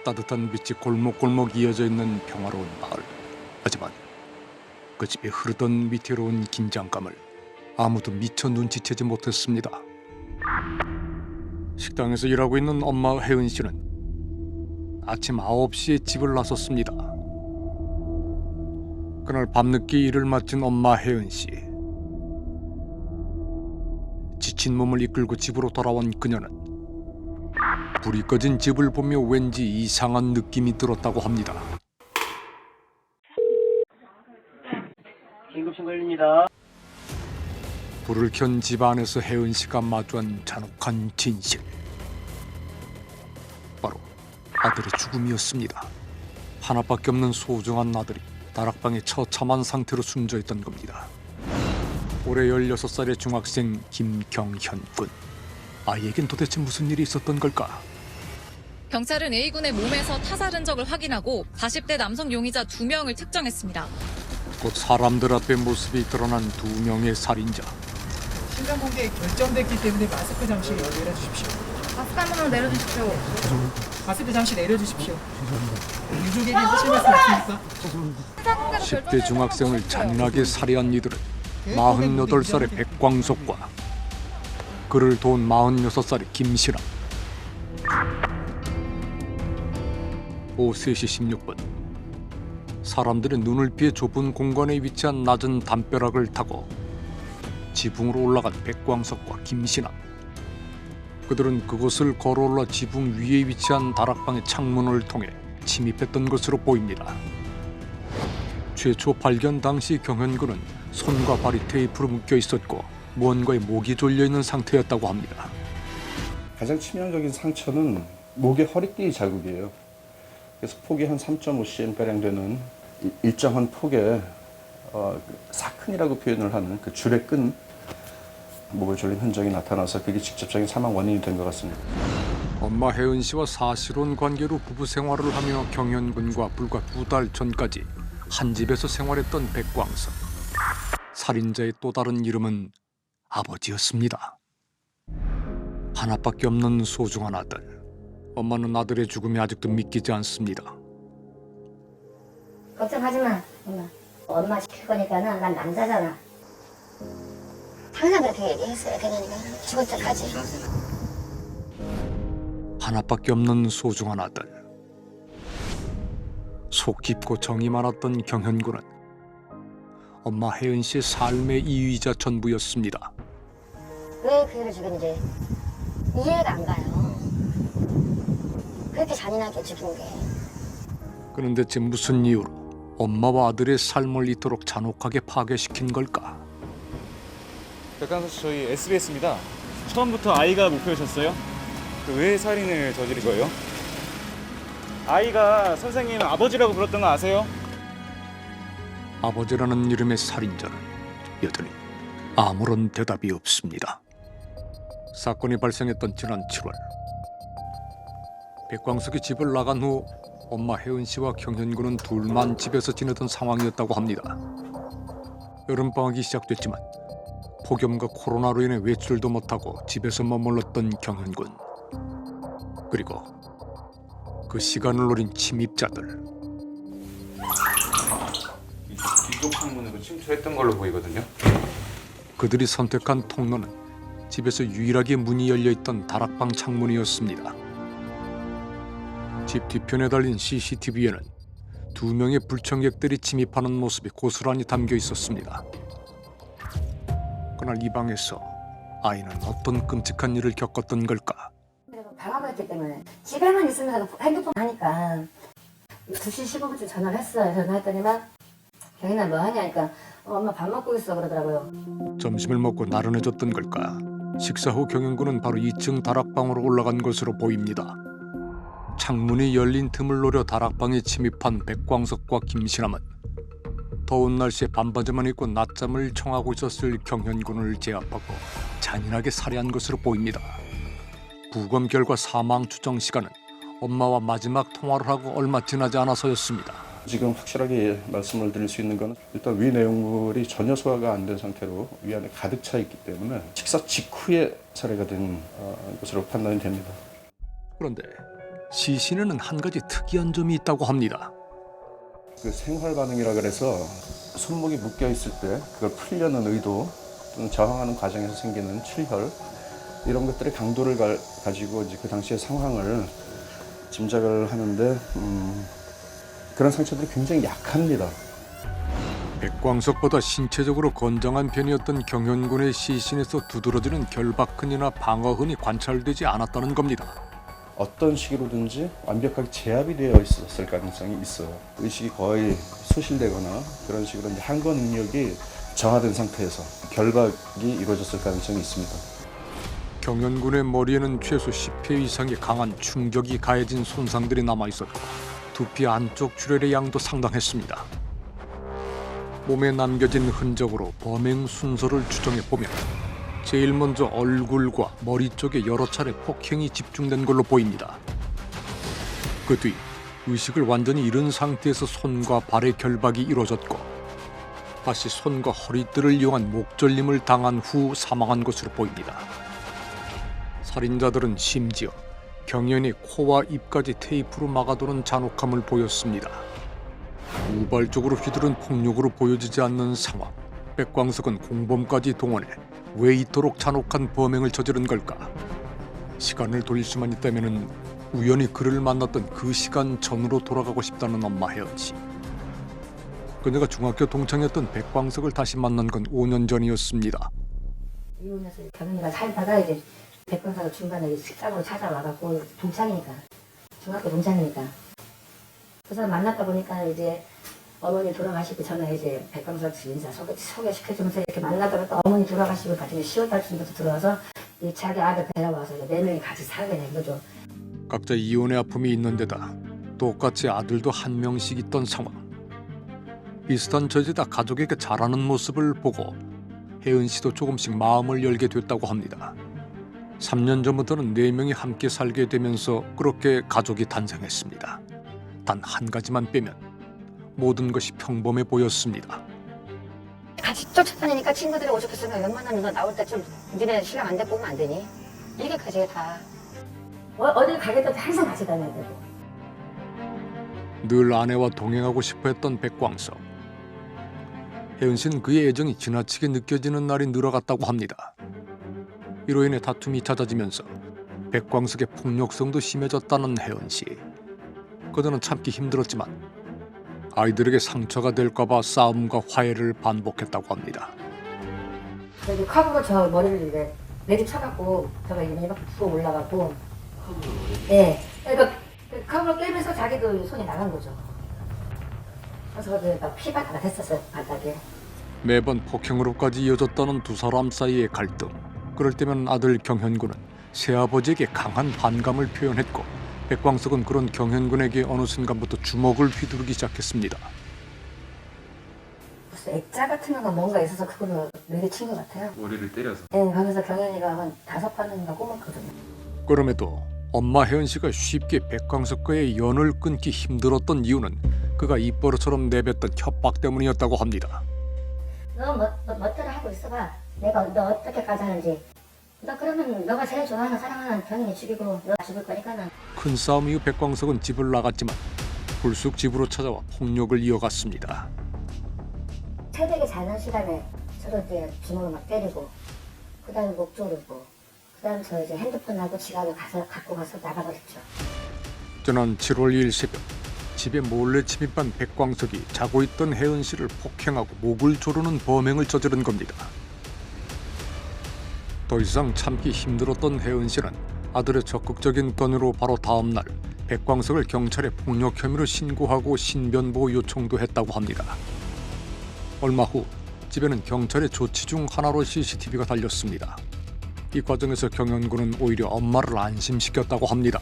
따뜻한 빛이 골목골목 이어져 있는 평화로운 마을. 하지만 그 집에 흐르던 위태로운 긴장감을 아무도 미처 눈치채지 못했습니다. 식당에서 일하고 있는 엄마 혜은 씨는 아침 9시에 집을 나섰습니다. 그날 밤늦게 일을 마친 엄마 혜은 씨. 지친 몸을 이끌고 집으로 돌아온 그녀는 불이 꺼진 집을 보며 왠지 이상한 느낌이 들었다고 합니다. 긴급신고입니다. 불을 켠 집 안에서 혜은 씨가 마주한 잔혹한 진실. 바로 아들의 죽음이었습니다. 하나밖에 없는 소중한 아들이 다락방에 처참한 상태로 숨져 있던 겁니다. 올해 16살의 중학생 김경현 군. 아이에겐 도대체 무슨 일이 있었던 걸까? 경찰은 A군의 몸에서 타살 흔적을 확인하고 40대 남성 용의자 2명을 특정했습니다. 곧 사람들 앞에 모습이 드러난 2명의 살인자. 신상 공개 결정됐기 때문에 마스크 잠시 내려주십시오. 마스크 한 번만 내려주십시오. 마스크 잠시 내려주십시오. 유족에게 하실 말씀 없습니까? 10대 중학생을 잔인하게 살해한 이들은 48살의 백광석과 그를 도운 46살의 김신아. 오후 3시 16분 사람들의 눈을 피해 좁은 공간에 위치한 낮은 담벼락을 타고 지붕으로 올라간 백광석과 김신아. 그들은 그곳을 걸어올라 지붕 위에 위치한 다락방의 창문을 통해 침입했던 것으로 보입니다. 최초 발견 당시 경현군은 손과 발이 테이프로 묶여 있었고 무언가에 목이 졸려 있는 상태였다고 합니다. 가장 치명적인 상처는 목의 허리띠 자국이에요. 그래서 폭이 한 3.5cm 가량 되는 일정한 폭의 사큰이라고 표현을 하는 그 줄에 끈 목을 졸린 흔적이 나타나서 그게 직접적인 사망 원인이 된 것 같습니다. 엄마 혜은 씨와 사실혼 관계로 부부 생활을 하며 경현군과 불과 2달 전까지 한 집에서 생활했던 백광석. 살인자의 또 다른 이름은 아버지였습니다. 하나밖에 없는 소중한 아들. 엄마는 아들의 죽음이 아직도 믿기지 않습니다. 걱정하지 마, 엄마. 엄마 시킬 거니까는 난 남자잖아. 항상 그렇게 얘기했어요. 그러니까 죽을 때까지. 하나밖에 없는 소중한 아들. 속 깊고 정이 많았던 경현군은 엄마 혜은 씨의 삶의 이유이자 전부였습니다. 왜 그 애를 죽였는지 이해가 안 가요. 그렇게 잔인하게 죽인 게. 그는 대체 무슨 이유로 엄마와 아들의 삶을 이토록 잔혹하게 파괴시킨 걸까? 백광석 씨, 저희 SBS입니다. 처음부터 아이가 목표셨어요? 왜 살인을 저지른 거예요? 아이가 선생님 아버지라고 불렀던 거 아세요? 아버지라는 이름의 살인자는 여전히 아무런 대답이 없습니다. 사건이 발생했던 지난 7월 백광석이 집을 나간 후 엄마 혜은 씨와 경현군은 둘만 집에서 지내던 상황이었다고 합니다. 여름방학이 시작됐지만 폭염과 코로나로 인해 외출도 못하고 집에서 머물렀던 경현군. 그리고 그 시간을 노린 침입자들. 뒤쪽 창문으로 침투했던 걸로 보이거든요. 그들이 선택한 통로는 집에서 유일하게 문이 열려있던 다락방 창문이었습니다. 집 뒤편에 달린 CCTV에는 2명의 불청객들이 침입하는 모습이 고스란히 담겨 있었습니다. 그날 이 방에서 아이는 어떤 끔찍한 일을 겪었던 걸까? 방학을 했기 때문에 집에만 있으면 핸드폰 하니까 2시 15분쯤 전화를 했어요. 전화했더니만 경인아 뭐 하냐 하니까 엄마 밥 먹고 있어 그러더라고요. 점심을 먹고 나른해졌던 걸까? 식사 후 경영군은 바로 2층 다락방으로 올라간 것으로 보입니다. 창문이 열린 틈을 노려 다락방에 침입한 백광석과 김신함은 더운 날씨에 반바지만 입고 낮잠을 청하고 있었을 경현군을 제압하고 잔인하게 살해한 것으로 보입니다. 부검 결과 사망 추정 시간은 엄마와 마지막 통화를 하고 얼마 지나지 않아서였습니다. 지금 확실하게 말씀을 드릴 수 있는 건 일단 위 내용물이 전혀 소화가 안 된 상태로 위 안에 가득 차 있기 때문에 식사 직후에 살해가 된 것으로 판단이 됩니다. 그런데 시신에는 한 가지 특이한 점이 있다고 합니다. 그 생활 반응이라 그래서 손목이 묶여 있을 때 그걸 풀려는 의도 또는 저항하는 과정에서 생기는 출혈 이런 것들의 강도를 가지고 이제 그 당시의 상황을 짐작을 하는데 그런 상처들이 굉장히 약합니다. 백광석보다 신체적으로 건장한 편이었던 경현군의 시신에서 두드러지는 결박흔이나 방어흔이 관찰되지 않았다는 겁니다. 어떤 식으로든지 완벽하게 제압이 되어 있었을 가능성이 있어요. 의식이 거의 소실되거나 그런 식으로 이제 항거 능력이 저하된 상태에서 결박이 이루어졌을 가능성이 있습니다. 경현군의 머리에는 최소 10회 이상의 강한 충격이 가해진 손상들이 남아있었고 두피 안쪽 출혈의 양도 상당했습니다. 몸에 남겨진 흔적으로 범행 순서를 추정해보면 제일 먼저 얼굴과 머리 쪽에 여러 차례 폭행이 집중된 걸로 보입니다. 그 뒤 의식을 완전히 잃은 상태에서 손과 발의 결박이 이루어졌고 다시 손과 허리띠를 이용한 목절림을 당한 후 사망한 것으로 보입니다. 살인자들은 심지어 경연이 코와 입까지 테이프로 막아두는 잔혹함을 보였습니다. 우발적으로 휘두른 폭력으로 보여지지 않는 상황. 백광석은 공범까지 동원해 왜 이토록 잔혹한 범행을 저지른 걸까? 시간을 돌릴 수만 있다면 우연히 그를 만났던 그 시간 전으로 돌아가고 싶다는 엄마 혜연 씨. 그녀가 중학교 동창이었던 백광석을 다시 만난 건 5년 전이었습니다. 이혼해서 경연이가 살다가 이제 백광석을 중간에 식당으로 찾아와갖고 동창이니까 중학교 동창이니까 그 사람 만났다 보니까 이제 어머니 돌아가시고 전에 이제 백광석 씨 인사 소개시켜주면서 이렇게 만나다가 또 어머니 돌아가시고 같은 10월 달쯤부터 들어와서 이 자기 아들 데려와서 네 명이 같이 살게 된 거죠. 각자 이혼의 아픔이 있는 데다 똑같이 아들도 한 명씩 있던 상황. 비슷한 처지다 가족에게 잘하는 모습을 보고 혜은 씨도 조금씩 마음을 열게 됐다고 합니다. 3년 전부터는 4명이 함께 살게 되면서 그렇게 가족이 탄생했습니다. 단 한 가지만 빼면 모든 것이 평범해 보였습니다. 같이 쫓아다니니까 친구들이 오죽했으면 웬만하면 너 나올 때 좀 니네 신랑 안 데리고 오면 안 되니? 이게까지 다. 어딜 가게도 항상 같이 다녀야 되고. 늘 아내와 동행하고 싶어 했던 백광석. 혜은 씨는 그의 애정이 지나치게 느껴지는 날이 늘어갔다고 합니다. 이로 인해 다툼이 잦아지면서 백광석의 폭력성도 심해졌다는 혜은 씨. 그녀는 참기 힘들었지만 아이들에게 상처가 될까 봐 싸움과 화해를 반복했다고 합니다. 여기 컵으로 저 머리를 이제 내리쳐갖고 저가 이렇게 부어 올라가고 예, 그러니까 컵으로 깨면서 자기도 손이 나간 거죠. 그래서 이제 막 피바다가 됐었어요, 바닥에. 매번 폭행으로까지 이어졌다는 두 사람 사이의 갈등. 그럴 때면 아들 경현군은 새아버지에게 강한 반감을 표현했고 백광석은 그런 경현군에게 어느 순간부터 주먹을 휘두르기 시작했습니다. 무슨 액자 같은 거가 뭔가 있어서 그걸로 내리친 것 같아요. 머리를 때려서. 예, 거기서 경현이가 한 5번인가 꼽았거든요. 그럼에도 엄마 혜은 씨가 쉽게 백광석과의 연을 끊기 힘들었던 이유는 그가 입버릇처럼 내뱉던 협박 때문이었다고 합니다. 너 멋대로 하고 있어봐. 내가 너 어떻게까지 하는지. 너 그러면 너가 제일 좋아하는 사랑하는 경인이 죽이고 너 죽을 거니까는. 큰 싸움 이후 백광석은 집을 나갔지만 불쑥 집으로 찾아와 폭력을 이어갔습니다. 새벽에 자는 시간에 저를 이제 주먹을 막 때리고 그 다음에 목 조르고 그 다음에 저 이제 핸드폰하고 지갑을 갖고 가서 나가버렸죠. 지난 7월 2일 새벽 집에 몰래 침입한 백광석이 자고 있던 혜은 씨를 폭행하고 목을 조르는 범행을 저지른 겁니다. 더 이상 참기 힘들었던 혜은 씨는 아들의 적극적인 건으로 바로 다음 날 백광석을 경찰에 폭력 혐의로 신고하고 신변보호 요청도 했다고 합니다. 얼마 후 집에는 경찰의 조치 중 하나로 CCTV가 달렸습니다. 이 과정에서 경현군은 오히려 엄마를 안심시켰다고 합니다.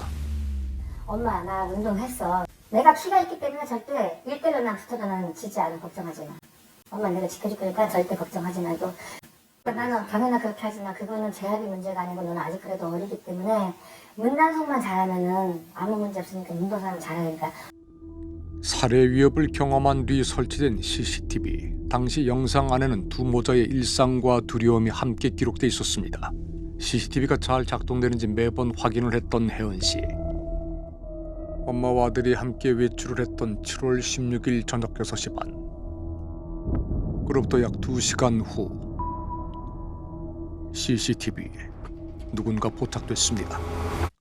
엄마 나 운동했어. 내가 키가 있기 때문에 절대 1대1로 붙어서는 지지 않아. 걱정하지 마. 엄마 내가 지켜줄 거니까 절대 걱정하지 말고. 나는 경연아 그렇게 하지만 그거는 제압이 문제가 아니고 너는 아직 그래도 어리기 때문에 문단속만 잘하면은 아무 문제 없으니까 운동사람 잘하니까. 살해 위협을 경험한 뒤 설치된 CCTV. 당시 영상 안에는 두 모자의 일상과 두려움이 함께 기록돼 있었습니다. CCTV가 잘 작동되는지 매번 확인을 했던 혜은 씨. 엄마와 아들이 함께 외출을 했던 7월 16일 저녁 6시 반. 그로부터 약 2시간 후 CCTV에 누군가 포착됐습니다.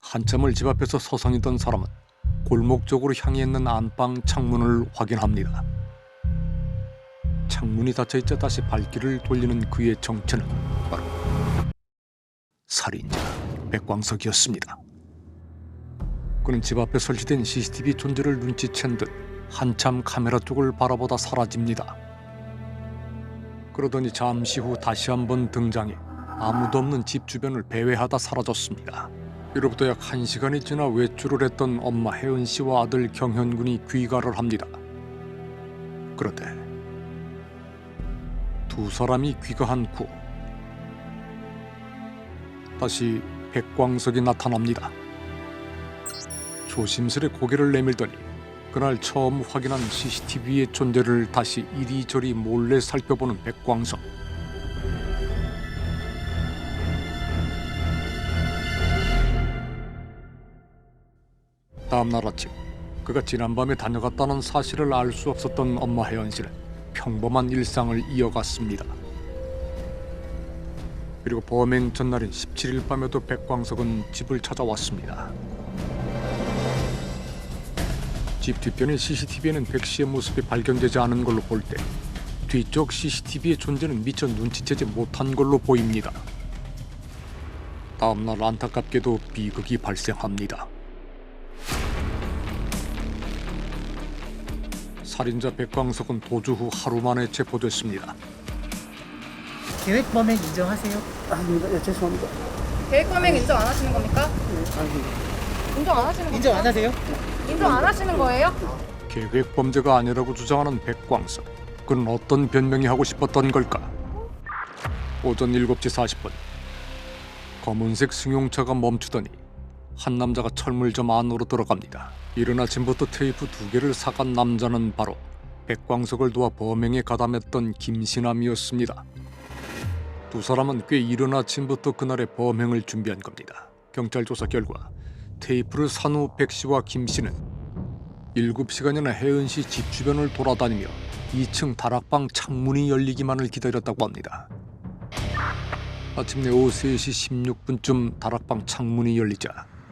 한참을 집 앞에서 서성이던 사람은 골목 쪽으로 향해 있는 안방 창문을 확인합니다. 창문이 닫혀있자 다시 발길을 돌리는 그의 정체는 바로 살인자 백광석이었습니다. 그는 집 앞에 설치된 CCTV 존재를 눈치챈 듯 한참 카메라 쪽을 바라보다 사라집니다. 그러더니 잠시 후 다시 한번 등장해 아무도 없는 집 주변을 배회하다 사라졌습니다. 이로부터 약 1시간이 지나 외출을 했던 엄마 혜은 씨와 아들 경현 군이 귀가를 합니다. 그런데 두 사람이 귀가한 후 다시 백광석이 나타납니다. 조심스레 고개를 내밀더니 그날 처음 확인한 CCTV의 존재를 다시 이리저리 몰래 살펴보는 백광석. 다음날 아침 그가 지난밤에 다녀갔다는 사실을 알 수 없었던 엄마 혜연 씨는 평범한 일상을 이어갔습니다. 그리고 범행 전날인 17일 밤에도 백광석은 집을 찾아왔습니다. 집 뒤편의 CCTV에는 백 씨의 모습이 발견되지 않은 걸로 볼 때 뒤쪽 CCTV의 존재는 미처 눈치채지 못한 걸로 보입니다. 다음날 안타깝게도 비극이 발생합니다. 살인자 백광석은 도주 후 하루 만에 체포됐습니다. 계획 범행 인정하세요? 아닙니다. 예, 죄송합니다. 계획 범행 인정 안 하시는 겁니까? 아닙니다. 인정 안 하시는 겁니까? 인정 안 하세요? 인정 안 하시는 거예요? 계획 범죄가 아니라고 주장하는 백광석. 그는 어떤 변명이 하고 싶었던 걸까? 오전 7시 40분 검은색 승용차가 멈추더니 한 남자가 철물점 안으로 들어갑니다. 이른 아침부터 테이프 2개를 사간 남자는 바로 백광석을 도와 범행에 가담했던 김신남이었습니다. 두 사람은 꽤 이른 아침부터 그날의 범행을 준비한 겁니다. 경찰 조사 결과 테이프를 산 후 백 씨와 김 씨는 7시간이나 혜은 씨 집 주변을 돌아다니며 2층 다락방 창문이 열리기만을 기다렸다고 합니다. 마침내 오후 3시 16분쯤 다락방 창문이 열리자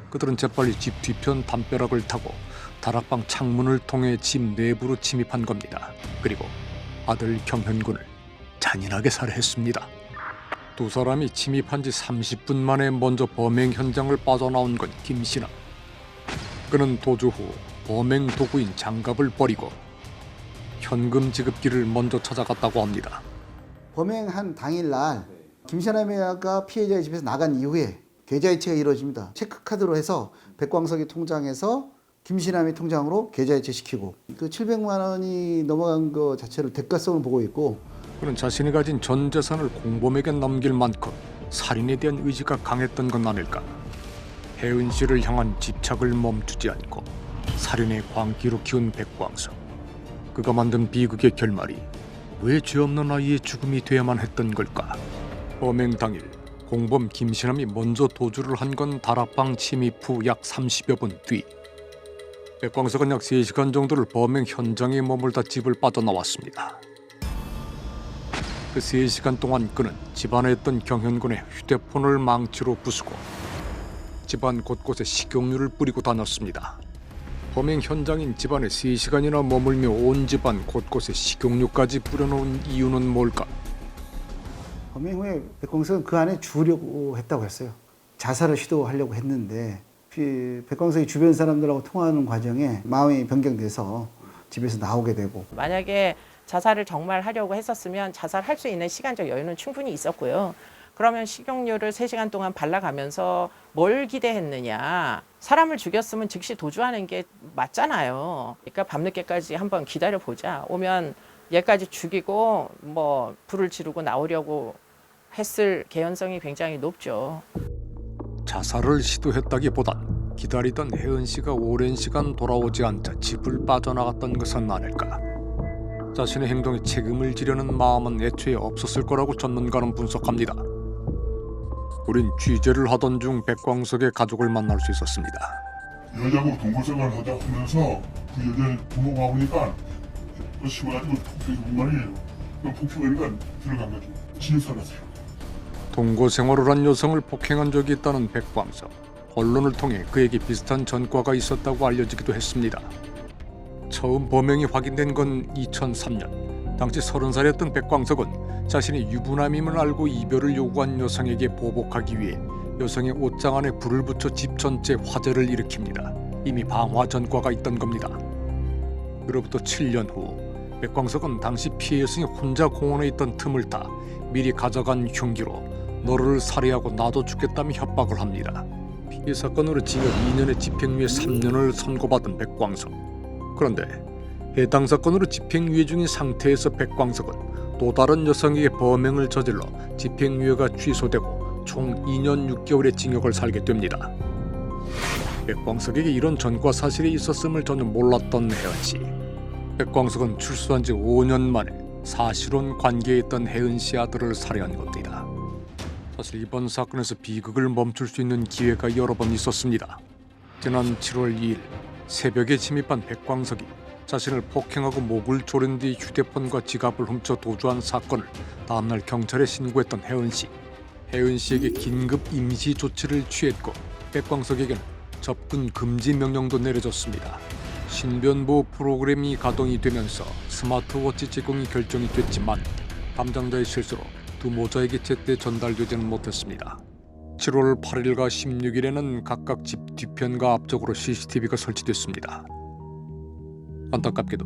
그들은 재빨리 집 뒤편 담벼락을 타고 다락방 창문을 통해 집 내부로 침입한 겁니다. 그리고 아들 경현군을 잔인하게 살해했습니다. 두 사람이 침입한 지 30분 만에 먼저 범행 현장을 빠져나온 건 김신남. 그는 도주 후 범행 도구인 장갑을 버리고 현금 지급기를 먼저 찾아갔다고 합니다. 범행한 당일날 김신남이가 피해자의 집에서 나간 이후에 계좌이체가 이루어집니다. 체크카드로 해서 백광석이 통장에서 김신남이 통장으로 계좌이체 시키고 그 700만 원이 넘어간 것 자체를 대가성을 보고 있고 그는 자신이 가진 전 재산을 공범에게 넘길 만큼 살인에 대한 의지가 강했던 건 아닐까. 혜은 씨를 향한 집착을 멈추지 않고 살인의 광기로 키운 백광석. 그가 만든 비극의 결말이 왜 죄 없는 아이의 죽음이 돼야만 했던 걸까. 범행 당일 공범 김신남이 먼저 도주를 한 건 다락방 침입 후 약 30여 분 뒤. 백광석은 약 3시간 정도를 범행 현장에 머물다 집을 빠져나왔습니다. 그 3시간 동안 그는 집안에 있던 경현군의 휴대폰을 망치로 부수고 집안 곳곳에 식용유를 뿌리고 다녔습니다. 범행 현장인 집안에 3시간이나 머물며 온 집안 곳곳에 식용유까지 뿌려놓은 이유는 뭘까? 범행 후에 백광석은 그 안에 죽으려고 했다고 했어요. 자살을 시도하려고 했는데 백광석이 주변 사람들하고 통화하는 과정에 마음이 변경돼서 집에서 나오게 되고 만약에 자살을 정말 하려고 했었으면 자살할 수 있는 시간적 여유는 충분히 있었고요. 그러면 식용유를 3시간 동안 발라가면서 뭘 기대했느냐. 사람을 죽였으면 즉시 도주하는 게 맞잖아요. 그러니까 밤늦게까지 한번 기다려보자. 오면 얘까지 죽이고 뭐 불을 지르고 나오려고 했을 개연성이 굉장히 높죠. 자살을 시도했다기보단 기다리던 혜은 씨가 오랜 시간 돌아오지 않자 집을 빠져나갔던 것은 아닐까. 자신의 행동에 책임을 지려는 마음은 애초에 없었을 거라고 전문가는 분석합니다. 우린 취재를 하던 중 백광석의 가족을 만날 수 있었습니다. 여자하고 동거생활을 하자 하면서 그 여자 부모가 오니까 심어가지고 폭행 공간이에요. 폭행하니까 들어간 거죠. 지어 살았어요. 동거 생활을 한 여성을 폭행한 적이 있다는 백광석. 언론을 통해 그에게 비슷한 전과가 있었다고 알려지기도 했습니다. 처음 범행이 확인된 건 2003년. 당시 30살이었던 백광석은 자신이 유부남임을 알고 이별을 요구한 여성에게 보복하기 위해 여성의 옷장 안에 불을 붙여 집 전체에 화재를 일으킵니다. 이미 방화 전과가 있던 겁니다. 그로부터 7년 후 백광석은 당시 피해 여성이 혼자 공원에 있던 틈을 타 미리 가져간 흉기로 너를 살해하고 나도 죽겠다며 협박을 합니다. 피해 사건으로 징역 2년에 집행유예 3년을 선고받은 백광석. 그런데 해당 사건으로 집행유예 중인 상태에서 백광석은 또 다른 여성에게 범행을 저질러 집행유예가 취소되고 총 2년 6개월의 징역을 살게 됩니다. 백광석에게 이런 전과 사실이 있었음을 전혀 몰랐던 혜은 씨. 백광석은 출소한 지 5년 만에 사실혼 관계에 있던 혜은 씨 아들을 살해한 겁니다. 사실 이번 사건에서 비극을 멈출 수 있는 기회가 여러 번 있었습니다. 지난 7월 2일 새벽에 침입한 백광석이 자신을 폭행하고 목을 조른 뒤 휴대폰과 지갑을 훔쳐 도주한 사건을 다음날 경찰에 신고했던 혜은 씨. 혜은 씨에게 긴급 임시 조치를 취했고 백광석에게는 접근 금지 명령도 내려졌습니다. 신변보호 프로그램이 가동이 되면서 스마트워치 제공이 결정이 됐지만 담당자의 실수로 두 모자에게 제때 전달되지는 못했습니다. 7월 8일과 16일에는 각각 집 뒤편과 앞쪽으로 CCTV가 설치됐습니다. 안타깝게도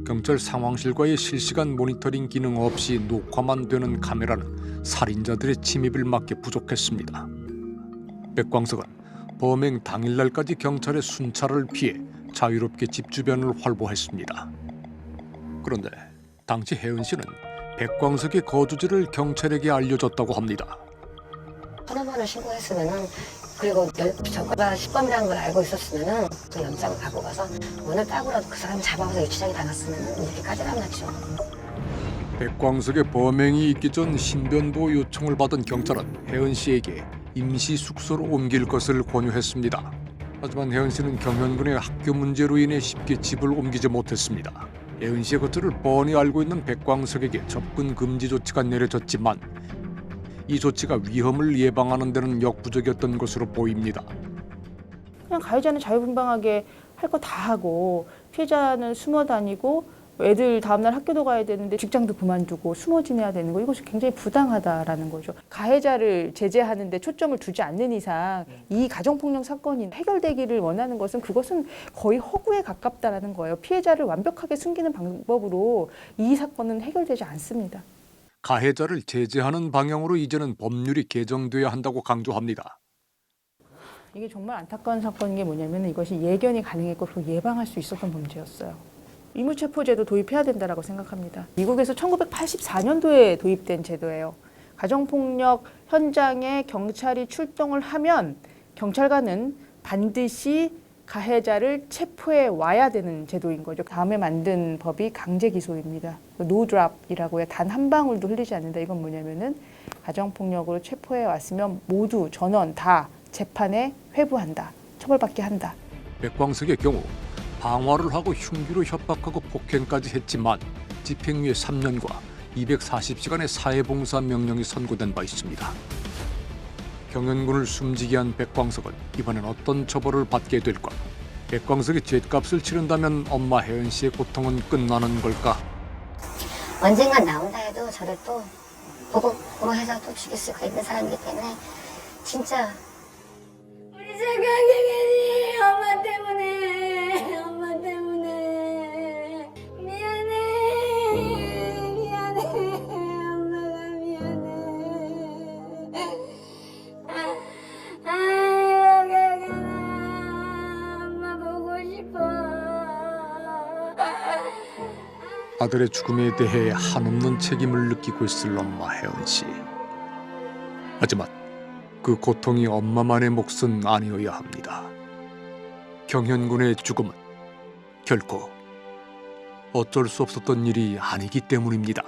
경찰 상황실과의 실시간 모니터링 기능 없이 녹화만 되는 카메라는 살인자들의 침입을 막기 부족했습니다. 백광석은 범행 당일날까지 경찰의 순찰을 피해 자유롭게 집 주변을 활보했습니다. 그런데 당시 혜은 씨는 백광석의 거주지를 경찰에게 알려줬다고 합니다. 서너 번을 신고했으면은 그리고 전과가 10범이라는 걸 알고 있었으면은 그 연장을 갖고 가서 문을 따고라도 그 사람 잡아서 유치장에 담았으면은 이렇게까지는 안 났죠. 백광석의 범행이 있기 전 신변보호 요청을 받은 경찰은 혜은 씨에게 임시 숙소로 옮길 것을 권유했습니다. 하지만 혜은 씨는 경현군의 학교 문제로 인해 쉽게 집을 옮기지 못했습니다. 혜은 씨의 거처를 뻔히 알고 있는 백광석에게 접근 금지 조치가 내려졌지만 이 조치가 위험을 예방하는 데는 역부족이었던 것으로 보입니다. 그냥 가해자는 자유분방하게 할 거 다 하고 피해자는 숨어 다니고 애들 다음날 학교도 가야 되는데 직장도 그만두고 숨어 지내야 되는 거, 이것이 굉장히 부당하다라는 거죠. 가해자를 제재하는 데 초점을 두지 않는 이상 이 가정폭력 사건이 해결되기를 원하는 것은 그것은 거의 허구에 가깝다라는 거예요. 피해자를 완벽하게 숨기는 방법으로 이 사건은 해결되지 않습니다. 가해자를 제재하는 방향으로 이제는 법률이 개정돼야 한다고 강조합니다. 이게 정말 안타까운 사건인 게 뭐냐면 이것이 예견이 가능했고 그리고 예방할 수 있었던 문제였어요. 의무체포제도 도입해야 된다고 생각합니다. 미국에서 1984년도에 도입된 제도예요. 가정폭력 현장에 경찰이 출동을 하면 경찰관은 반드시 가해자를 체포해 와야 되는 제도인 거죠. 다음에 만든 법이 강제기소입니다. No drop이라고 해요. 단 한 방울도 흘리지 않는다. 이건 뭐냐면은 가정폭력으로 체포해 왔으면 모두 전원 다 재판에 회부한다. 처벌받게 한다. 백광석의 경우 방화를 하고 흉기로 협박하고 폭행까지 했지만 집행유예 3년과 240시간의 사회봉사 명령이 선고된 바 있습니다. 경현군을 숨지게 한 백광석은 이번엔 어떤 처벌을 받게 될까? 백광석이 죗값을 치른다면 엄마 혜은 씨의 고통은 끝나는 걸까? 언젠간 나온다 해도 저를 또 보고 해서 또 죽일 수가 있는 사람이기 때문에 진짜 우리 장강경이 엄마 때문에 미안해 엄마가 미안해 엄마 보고 싶어. 아들의 죽음에 대해 한없는 책임을 느끼고 있을 엄마 혜은 씨. 하지만 그 고통이 엄마만의 몫은 아니어야 합니다. 경현군의 죽음은 결코 어쩔 수 없었던 일이 아니기 때문입니다.